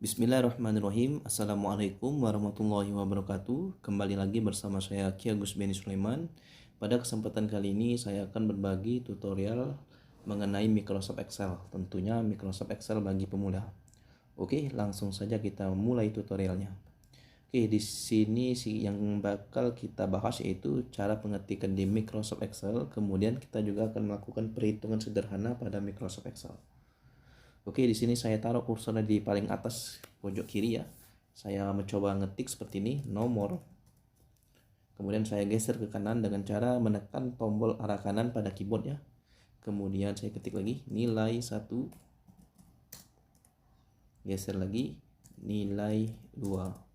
Bismillahirrahmanirrahim. Assalamualaikum warahmatullahi wabarakatuh. Kembali lagi bersama saya Ki Agus Beni Sulaiman. Pada kesempatan kali ini saya akan berbagi tutorial mengenai Microsoft Excel. Tentunya Microsoft Excel bagi pemula. Oke, langsung saja kita mulai tutorialnya. Oke, di sini sih yang bakal kita bahas yaitu cara pengetikan di Microsoft Excel. Kemudian kita juga akan melakukan perhitungan sederhana pada Microsoft Excel. Oke, di sini saya taruh kursornya di paling atas pojok kiri ya. Saya mencoba ngetik seperti ini, nomor. Kemudian saya geser ke kanan dengan cara menekan tombol arah kanan pada keyboard ya. Kemudian saya ketik lagi nilai 1. Geser lagi nilai 2.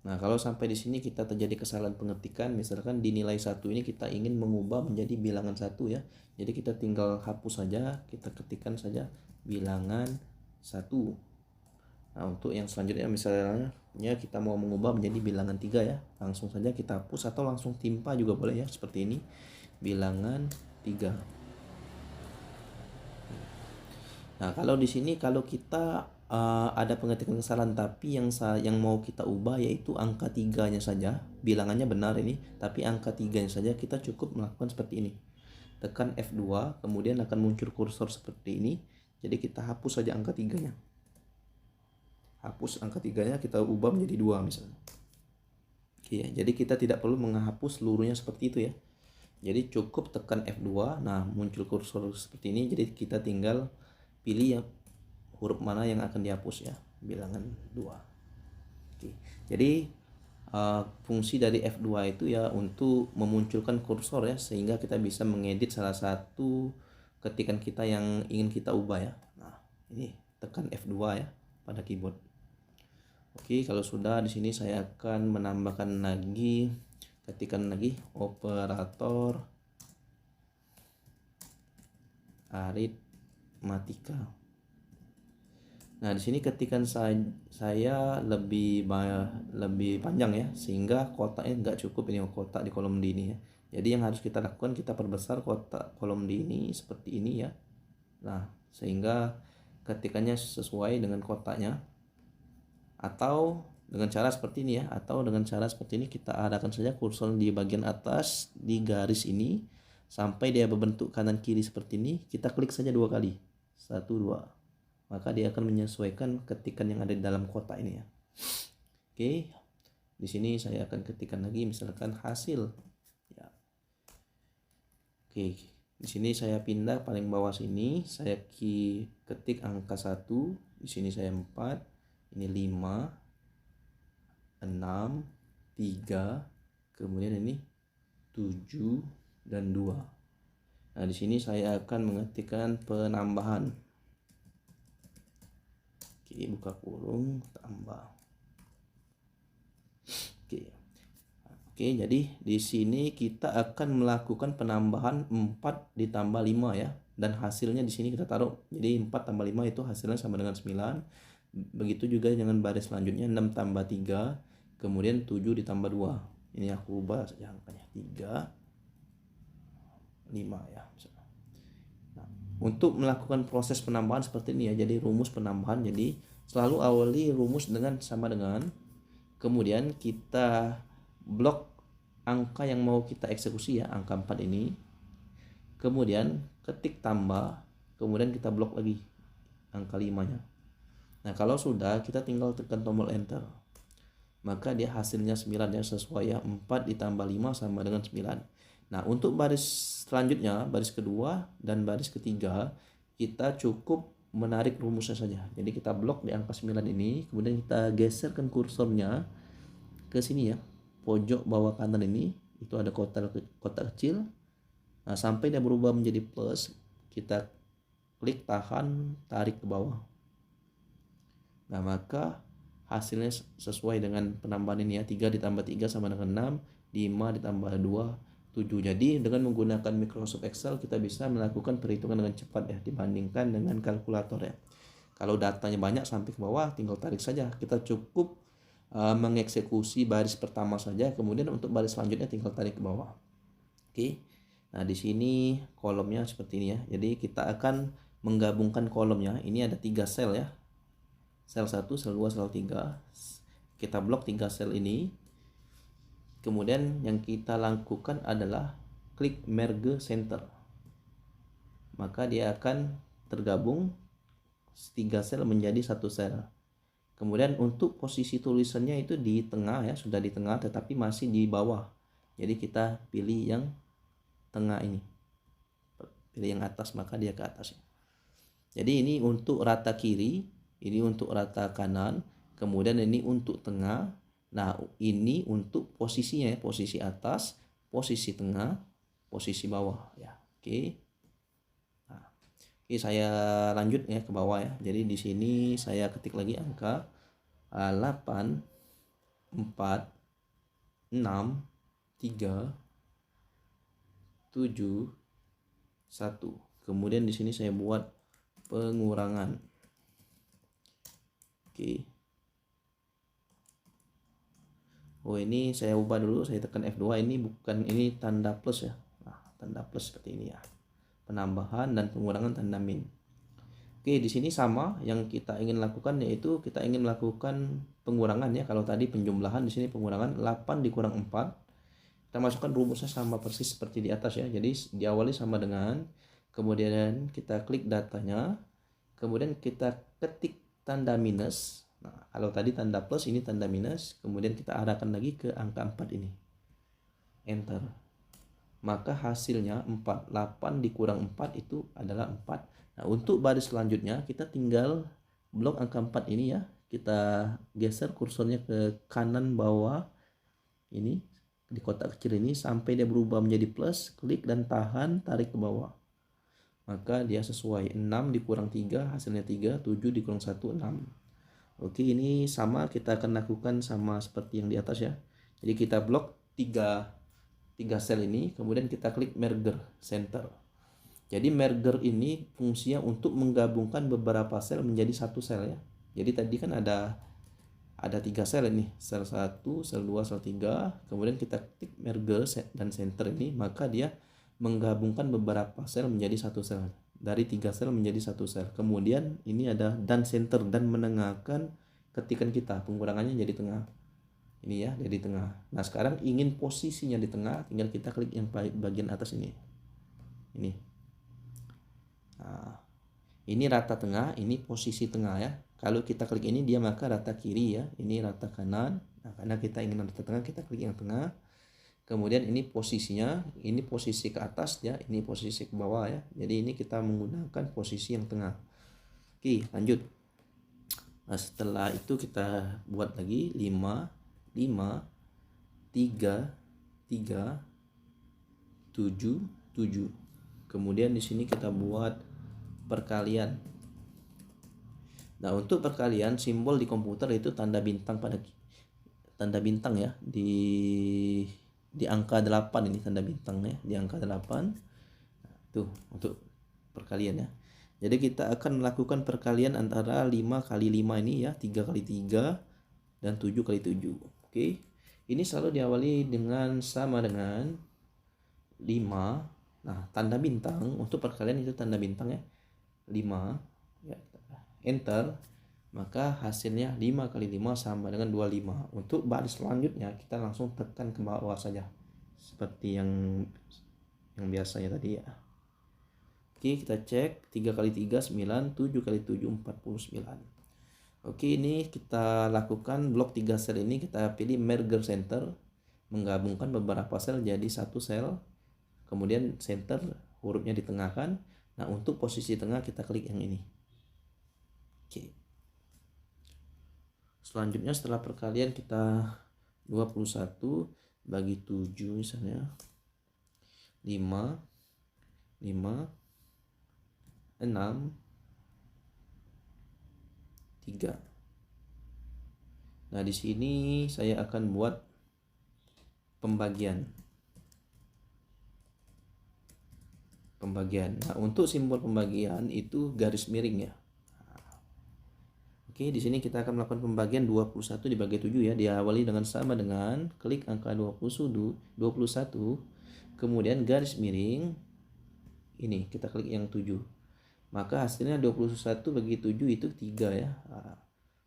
Nah, kalau sampai di sini kita terjadi kesalahan pengetikan, misalkan di nilai 1 ini kita ingin mengubah menjadi bilangan 1 ya. Jadi kita tinggal hapus saja, kita ketikkan saja bilangan 1. Nah, untuk yang selanjutnya misalnya kita mau mengubah menjadi bilangan 3 ya. Langsung saja kita hapus atau langsung timpa juga boleh ya, seperti ini. Bilangan 3. Nah, kalau di sini kalau kita ada pengetikan kesalahan tapi yang mau kita ubah yaitu angka 3-nya saja, bilangannya benar ini, tapi angka 3-nya saja, kita cukup melakukan seperti ini. Tekan F2, kemudian akan muncul kursor seperti ini. Jadi kita hapus saja angka 3-nya. Hapus angka 3-nya, kita ubah menjadi 2 misalnya. Oke ya, jadi kita tidak perlu menghapus seluruhnya seperti itu ya. Jadi cukup tekan F2, nah muncul kursor seperti ini, jadi kita tinggal pilih ya huruf mana yang akan dihapus ya, bilangan 2. Oke. Jadi fungsi dari F2 itu ya untuk memunculkan kursor ya, sehingga kita bisa mengedit salah satu ketikan kita yang ingin kita ubah ya. Nah, ini tekan F2 ya pada keyboard. Oke, kalau sudah di sini saya akan menambahkan lagi ketikan lagi operator aritmatika. Nah, di sini ketikan saya lebih panjang ya, sehingga kotaknya nggak cukup ini kotak di kolom D ini ya. Jadi yang harus kita lakukan, kita perbesar kotak kolom D ini seperti ini ya. Nah, sehingga ketikannya sesuai dengan kotaknya. Atau dengan cara seperti ini ya, atau dengan cara seperti ini kita arahkan saja kursor di bagian atas di garis ini sampai dia berbentuk kanan kiri seperti ini. Kita klik saja 2 kali. 1, 2. Maka dia akan menyesuaikan ketikan yang ada di dalam kotak ini ya. Oke, di sini saya akan ketikkan lagi misalkan hasil ya. Oke, di sini saya pindah paling bawah sini, saya ketik angka 1, di sini saya 4, ini 5, 6, 3, kemudian ini 7 dan 2. Nah, di sini saya akan mengetikkan penambahan. Oke, buka kurung, tambah. Oke, jadi di sini kita akan melakukan penambahan 4 ditambah 5 ya. Dan hasilnya di sini kita taruh. Jadi 4 tambah 5 itu hasilnya sama dengan 9. Begitu juga dengan baris selanjutnya 6 tambah 3, kemudian 7 ditambah 2. Ini aku ubah saja angkanya 3, 5 ya. Nah, untuk melakukan proses penambahan seperti ini ya, jadi rumus penambahan, jadi selalu awali rumus dengan sama dengan, kemudian kita blok angka yang mau kita eksekusi ya, angka 4 ini, kemudian ketik tambah, kemudian kita blok lagi angka 5-nya. Nah, kalau sudah, kita tinggal tekan tombol enter, maka dia hasilnya 9 ya, sesuai ya, 4 ditambah 5 sama dengan 9. Nah, untuk baris selanjutnya, baris kedua dan baris ketiga, kita cukup menarik rumusnya saja. Jadi kita blok di angka 9 ini, kemudian kita geserkan kursornya ke sini ya, pojok bawah kanan ini, itu ada kotak kecil. Nah, sampai dia berubah menjadi plus, kita klik tahan, tarik ke bawah. Nah, maka hasilnya sesuai dengan penambahan ini ya, 3 ditambah 3 sama dengan 6, 5 ditambah 2, 7. Jadi dengan menggunakan Microsoft Excel kita bisa melakukan perhitungan dengan cepat ya, dibandingkan dengan kalkulator ya. Kalau datanya banyak sampai ke bawah, tinggal tarik saja. Kita cukup mengeksekusi baris pertama saja, kemudian untuk baris selanjutnya tinggal tarik ke bawah. Oke. Nah, di sini kolomnya seperti ini ya. Jadi kita akan menggabungkan kolomnya. Ini ada 3 sel ya. sel 1, sel 2, sel 3. Kita blok 3 sel ini. Kemudian yang kita lakukan adalah klik merge center. Maka dia akan tergabung 3 sel menjadi 1 sel. Kemudian untuk posisi tulisannya itu di tengah ya, sudah di tengah tetapi masih di bawah. Jadi kita pilih yang tengah ini. Pilih yang atas maka dia ke atas. Jadi ini untuk rata kiri, ini untuk rata kanan, kemudian ini untuk tengah. Nah, ini untuk posisinya ya, posisi atas, posisi tengah, posisi bawah ya. Oke. Nah, oke, saya lanjut ya ke bawah ya. Jadi di sini saya ketik lagi angka 8 4 6 3 7 1. Kemudian di sini saya buat pengurangan. Oke. Oh, ini saya ubah dulu, saya tekan F2. Ini bukan, ini tanda plus ya. Nah, tanda plus seperti ini ya. Penambahan dan pengurangan tanda min. Oke, di sini sama yang kita ingin lakukan, yaitu kita ingin melakukan pengurangan ya. Kalau tadi penjumlahan, di sini pengurangan 8 dikurang 4. Kita masukkan rumusnya sama persis seperti di atas ya. Jadi diawali sama dengan, kemudian kita klik datanya, kemudian kita ketik tanda minus. Nah, kalau tadi tanda plus, ini tanda minus, kemudian kita arahkan lagi ke angka 4 ini. Enter. Maka hasilnya 4. 8 dikurang 4 itu adalah 4. Nah, untuk baris selanjutnya kita tinggal blok angka 4 ini ya. Kita geser kursornya ke kanan bawah ini, di kotak kecil ini sampai dia berubah menjadi plus, klik dan tahan, tarik ke bawah. Maka dia sesuai. 6 dikurang 3 hasilnya 3, 7 dikurang 1 6. Oke, ini sama kita akan lakukan sama seperti yang di atas ya. Jadi kita blok 3 sel ini, kemudian kita klik merger center. Jadi merger ini fungsinya untuk menggabungkan beberapa sel menjadi satu sel ya. Jadi tadi kan ada 3 sel ini, sel 1, sel 2, sel 3. Kemudian kita klik merger dan center ini, maka dia menggabungkan beberapa sel menjadi satu sel. Dari 3 sel menjadi satu sel. Kemudian ini ada dan center, dan menengahkan ketikan kita, pengurangannya jadi tengah. Ini ya, jadi tengah. Nah, sekarang ingin posisinya di tengah, tinggal kita klik yang bagian atas ini. Ini. Nah, ini rata tengah, ini posisi tengah ya. Kalau kita klik ini dia maka rata kiri ya, ini rata kanan. Nah, karena kita ingin rata tengah, kita klik yang tengah. Kemudian ini posisinya, ini posisi ke atas ya, ini posisi ke bawah ya. Jadi ini kita menggunakan posisi yang tengah. Oke, lanjut. Nah, setelah itu kita buat lagi 5 5 3 3 7 7. Kemudian di sini kita buat perkalian. Nah, untuk perkalian simbol di komputer itu tanda bintang ya di angka 8 ini, tanda bintang ya di angka 8. Tuh untuk perkalian ya. Jadi kita akan melakukan perkalian antara 5 kali 5 ini ya, 3 kali 3 dan 7 kali 7. Oke. Ini selalu diawali dengan sama dengan 5. Nah, tanda bintang untuk perkalian itu tanda bintang ya. 5 ya, enter. Maka hasilnya 5 kali 5 sama dengan 25. Untuk baris selanjutnya kita langsung tekan ke bawah saja. Seperti yang biasanya tadi ya. Oke, kita cek 3 kali 3 9, 7 kali 7 49. Oke, ini kita lakukan blok 3 sel ini, kita pilih merger center, menggabungkan beberapa sel jadi satu sel. Kemudian center hurufnya ditengahkan. Nah, untuk posisi tengah kita klik yang ini. Oke. Selanjutnya setelah perkalian kita 21 bagi 7 misalnya. 5 5 6 3. Nah, di sini saya akan buat pembagian. Nah, untuk simbol pembagian itu garis miring ya. Oke, di sini kita akan melakukan pembagian 21 dibagi 7 ya. Diawali dengan sama dengan klik angka 21, kemudian garis miring. Ini kita klik yang 7. Maka hasilnya 21 bagi 7 itu 3 ya. Nah,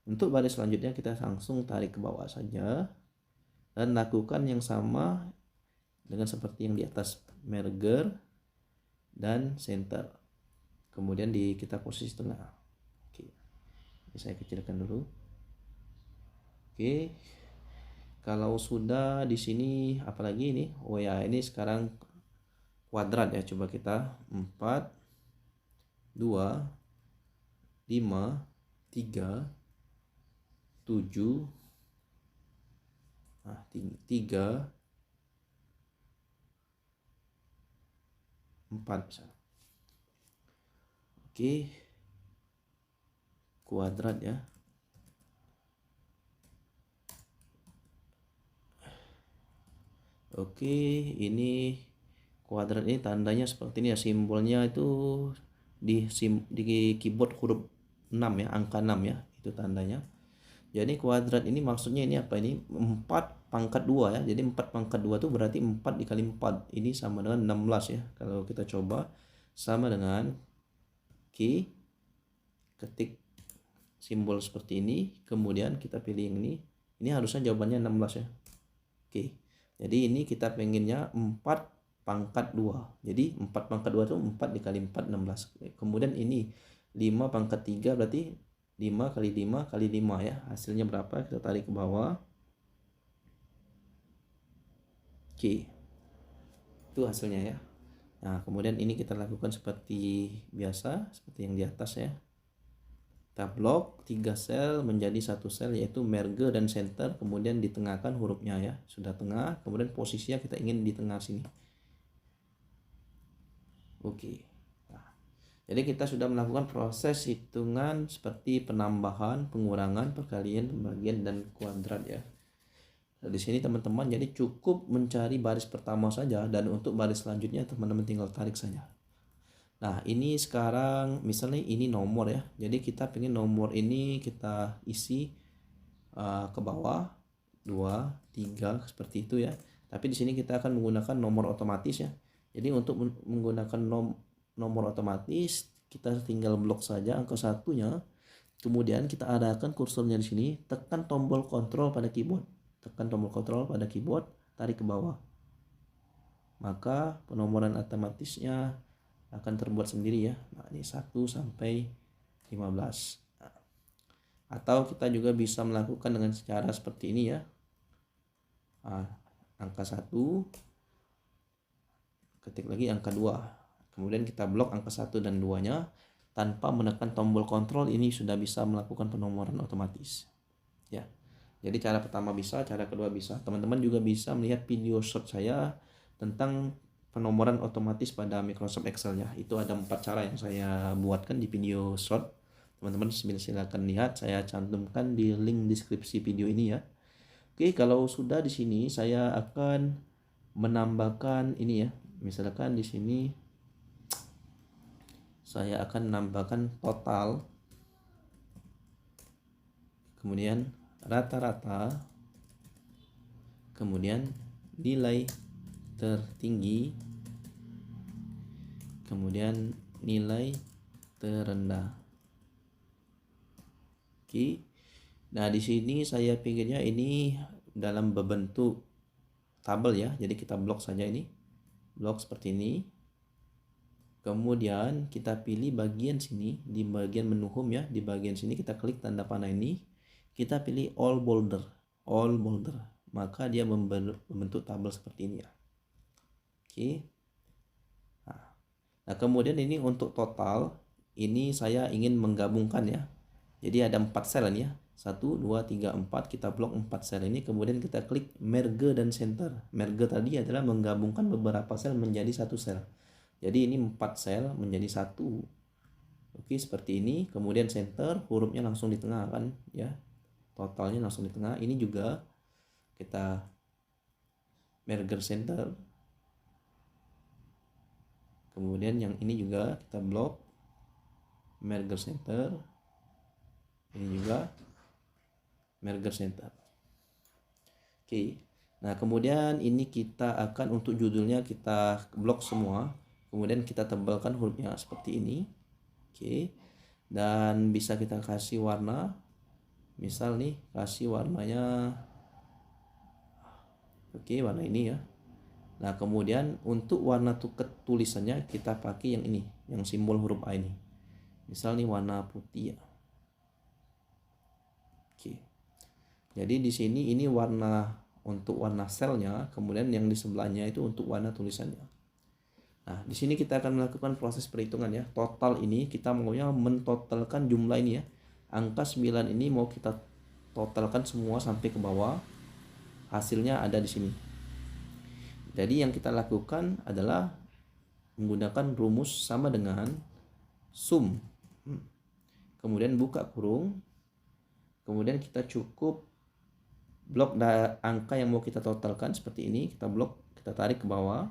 Untuk baris selanjutnya kita langsung tarik ke bawah saja dan lakukan yang sama dengan seperti yang di atas, merger dan center. Kemudian kita posisi tengah. Oke. Ini saya kecilkan dulu. Oke. Kalau sudah di sini apalagi ini? Oh ya, ini sekarang kuadrat ya. Coba kita 4 2 5 3 7 3 4 misalnya. Oke. Kuadrat ya. Oke, ini kuadrat ini tandanya seperti ini ya, simbolnya itu di keyboard huruf 6 ya, angka 6 ya, itu tandanya. Jadi kuadrat ini maksudnya ini apa ini? 4 pangkat 2 ya. Jadi 4 pangkat 2 itu berarti 4 dikali 4. Ini sama dengan 16 ya. Kalau kita coba sama dengan ketik simbol seperti ini, kemudian kita pilih yang ini. Ini harusnya jawabannya 16 ya. Oke. Jadi ini kita pengennya 4 pangkat 2. Jadi 4 pangkat 2 itu 4 dikali 4 16. Kemudian ini 5 pangkat 3 berarti 5 kali 5 kali 5 ya. Hasilnya berapa? Kita tarik ke bawah. Oke. Itu hasilnya ya. Nah, kemudian ini kita lakukan seperti biasa, seperti yang di atas ya. Kita blok 3 sel menjadi 1 sel, yaitu merge dan center, kemudian ditengahkan hurufnya ya. Sudah tengah, kemudian posisinya kita ingin di tengah sini. Oke. Nah, jadi kita sudah melakukan proses hitungan seperti penambahan, pengurangan, perkalian, pembagian, dan kuadrat ya. Nah, di sini teman-teman jadi cukup mencari baris pertama saja, dan untuk baris selanjutnya teman-teman tinggal tarik saja. Nah, ini sekarang misalnya ini nomor ya. Jadi kita pengen nomor ini kita isi ke bawah 2, 3 seperti itu ya. Tapi di sini kita akan menggunakan nomor otomatis ya. Jadi untuk menggunakan nomor otomatis kita tinggal blok saja angka satunya. Kemudian kita arahkan kursornya di sini, tekan tombol kontrol pada keyboard. Tekan tombol kontrol pada keyboard, tarik ke bawah. Maka penomoran otomatisnya akan terbuat sendiri ya. Nah, ini 1 sampai 15. Nah, atau kita juga bisa melakukan dengan cara seperti ini ya. Nah, angka 1, ketik lagi angka 2. Kemudian kita blok angka 1 dan 2-nya tanpa menekan tombol kontrol, ini sudah bisa melakukan penomoran otomatis. Ya. Jadi cara pertama bisa, cara kedua bisa. Teman-teman juga bisa melihat video short saya tentang penomoran otomatis pada Microsoft Excel ya. Itu ada 4 cara yang saya buatkan di video short. Teman-teman silakan lihat, saya cantumkan di link deskripsi video ini ya. Oke, kalau sudah di sini saya akan menambahkan ini ya. Misalkan di sini saya akan menambahkan total. Kemudian rata-rata. Kemudian nilai tertinggi, kemudian nilai terendah. Oke. Nah, di sini saya pinginnya ini dalam berbentuk tabel ya. Jadi kita blok saja ini. Blok seperti ini. Kemudian kita pilih bagian sini, di bagian menu home ya. Di bagian sini kita klik tanda panah ini. Kita pilih all boulder. All boulder. Maka dia membentuk tabel seperti ini ya. Oke. Nah, kemudian ini untuk total, ini saya ingin menggabungkan ya. Jadi ada 4 sel ini ya. 1, 2, 3, 4. Kita blok 4 sel ini. Kemudian kita klik merge dan center. Merge tadi adalah menggabungkan beberapa sel menjadi 1 sel. Jadi ini 4 sel menjadi 1. Oke, seperti ini. Kemudian center, hurufnya langsung di tengah kan ya. Totalnya langsung di tengah. Ini juga kita merge center. Kemudian yang ini juga kita blok merge center. Ini juga merge center. Oke. Nah, kemudian ini kita akan untuk judulnya kita blok semua. Kemudian kita tebalkan hurufnya seperti ini. Oke. Dan bisa kita kasih warna. Misal nih kasih warnanya oke, warna ini ya. Nah, kemudian untuk warna tulisannya kita pakai yang ini, yang simbol huruf A ini. Misal nih warna putih ya. Oke. Jadi di sini ini warna untuk warna selnya, kemudian yang di sebelahnya itu untuk warna tulisannya. Nah, di sini kita akan melakukan proses perhitungan ya. Total ini kita maunya mentotalkan jumlah ini ya. Angka 9 ini mau kita totalkan semua sampai ke bawah. Hasilnya ada di sini. Jadi yang kita lakukan adalah menggunakan rumus sama dengan sum. Kemudian buka kurung. Kemudian kita cukup blok angka yang mau kita totalkan seperti ini. Kita blok, kita tarik ke bawah.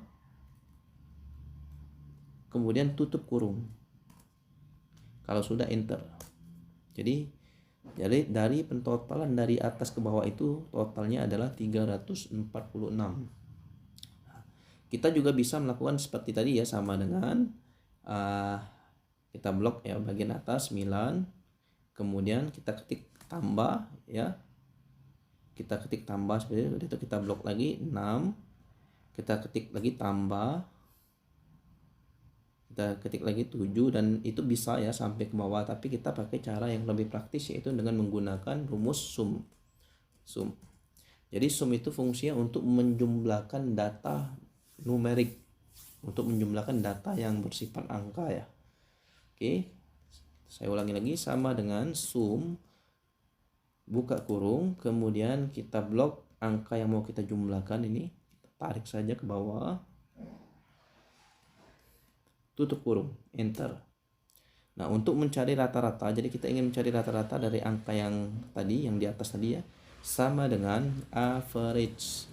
Kemudian tutup kurung. Kalau sudah enter. Jadi dari pentotalan dari atas ke bawah itu totalnya adalah 346. Kita juga bisa melakukan seperti tadi ya, sama dengan kita blok ya bagian atas 9, kemudian kita ketik tambah ya, kita ketik tambah seperti itu, kita blok lagi 6, kita ketik lagi tambah, kita ketik lagi 7, dan itu bisa ya sampai ke bawah, tapi kita pakai cara yang lebih praktis yaitu dengan menggunakan rumus sum. Jadi sum itu fungsinya untuk menjumlahkan data numerik, untuk menjumlahkan data yang bersifat angka ya. Oke, saya ulangi lagi, sama dengan sum buka kurung, kemudian kita blok angka yang mau kita jumlahkan ini, kita tarik saja ke bawah, tutup kurung, enter. Nah, untuk mencari rata-rata, jadi kita ingin mencari rata-rata dari angka yang tadi, yang di atas tadi ya, sama dengan average.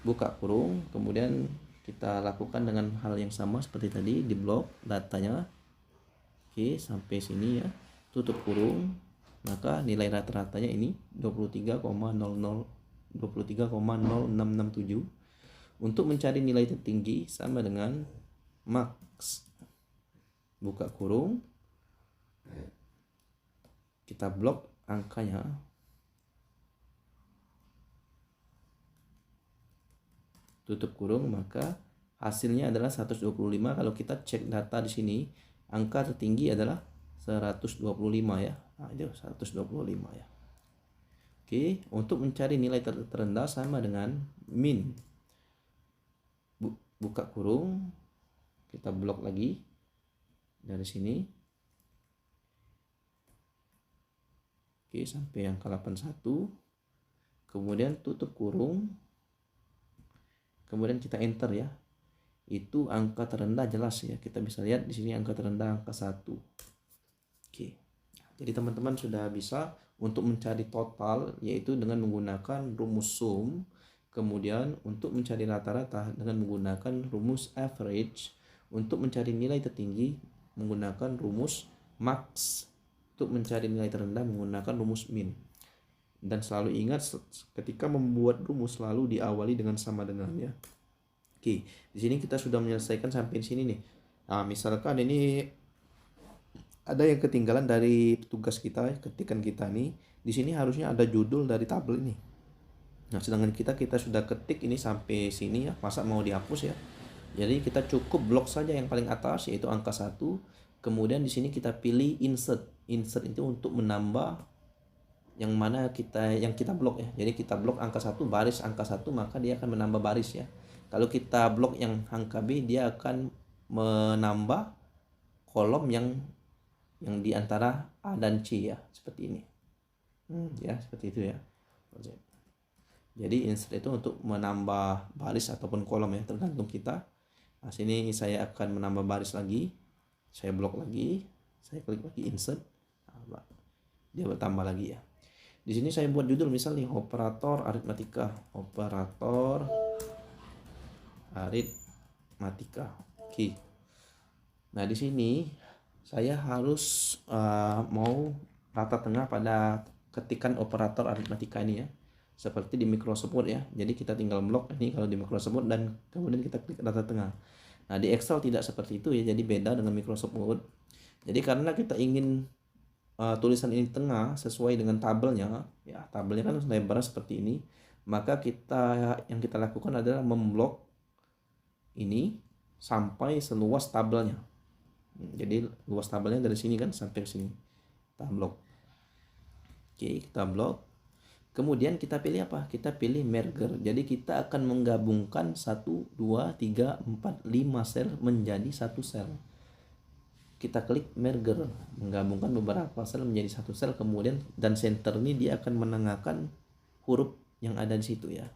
Buka kurung, kemudian kita lakukan dengan hal yang sama seperti tadi, di blok datanya. Oke, sampai sini ya, tutup kurung, maka nilai rata-ratanya ini 23,0667. Untuk mencari nilai tertinggi sama dengan max. Buka kurung, kita blok angkanya, tutup kurung, maka hasilnya adalah 125. Kalau kita cek data di sini, angka tertinggi adalah 125 ya. Nah, itu 125 ya. Oke, untuk mencari nilai terendah sama dengan min. Buka kurung, kita blok lagi dari sini. Oke, sampai angka 81. Kemudian tutup kurung. Kemudian kita enter ya. Itu angka terendah jelas ya. Kita bisa lihat di sini angka terendah angka 1. Oke. Jadi teman-teman sudah bisa untuk mencari total yaitu dengan menggunakan rumus sum. Kemudian untuk mencari rata-rata dengan menggunakan rumus average. Untuk mencari nilai tertinggi menggunakan rumus max. Untuk mencari nilai terendah menggunakan rumus min. Dan selalu ingat ketika membuat rumus selalu diawali dengan sama dengan ya. Oke, di sini kita sudah menyelesaikan sampai di sini nih. Nah, misalkan ini ada yang ketinggalan dari tugas kita, ketikan kita nih. Di sini harusnya ada judul dari tabel ini. Nah, sedangkan kita sudah ketik ini sampai sini ya, masa mau dihapus ya. Jadi kita cukup blok saja yang paling atas yaitu angka 1. Kemudian di sini kita pilih insert. Insert itu untuk menambah yang mana yang kita blok ya. Jadi kita blok angka 1, baris angka 1, maka dia akan menambah baris ya. Kalau kita blok yang angka B, dia akan menambah kolom yang di antara A dan C ya, seperti ini. Ya, seperti itu ya. Jadi insert itu untuk menambah baris ataupun kolom ya, tergantung kita. Nah, sini saya akan menambah baris lagi. Saya blok lagi, saya klik lagi insert. Nah, dia bertambah lagi ya. Di sini saya buat judul misalnya operator aritmatika. Operator aritmatika. Oke. Nah, di sini saya harus mau rata tengah pada ketikan operator aritmatika ini ya. Seperti di Microsoft Word ya. Jadi kita tinggal blok ini kalau di Microsoft Word dan kemudian kita klik rata tengah. Nah, di Excel tidak seperti itu ya. Jadi beda dengan Microsoft Word. Jadi karena kita ingin tulisan ini tengah sesuai dengan tabelnya, ya tabelnya kan lebar seperti ini, maka yang kita lakukan adalah memblok ini sampai seluas tabelnya. Jadi luas tabelnya dari sini kan sampai ke sini, kita blok. Oke, kita blok. Kemudian kita pilih apa? Kita pilih merger. Jadi kita akan menggabungkan 1, 2, 3, 4, 5 sel menjadi satu sel. Kita klik merger, menggabungkan beberapa sel menjadi satu sel, kemudian dan center ini dia akan menengahkan huruf yang ada di situ ya.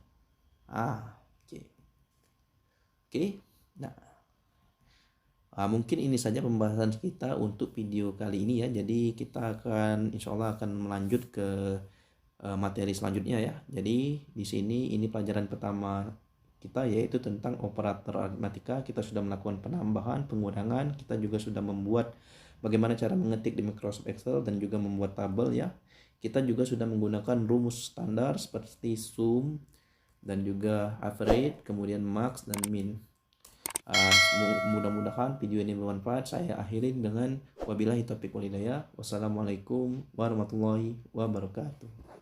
Oke. Oke. Nah, mungkin ini saja pembahasan kita untuk video kali ini ya. Jadi kita akan insya Allah akan melanjut ke materi selanjutnya ya. Jadi di sini ini pelajaran pertama kita yaitu tentang operator aritmatika. Kita sudah melakukan penambahan, pengurangan, kita juga sudah membuat bagaimana cara mengetik di Microsoft Excel dan juga membuat tabel ya. Kita juga sudah menggunakan rumus standar seperti sum dan juga average, kemudian max dan min. Mudah-mudahan video ini bermanfaat. Saya akhiri dengan wabillahi taufiq wal hidayah. Wassalamualaikum warahmatullahi wabarakatuh.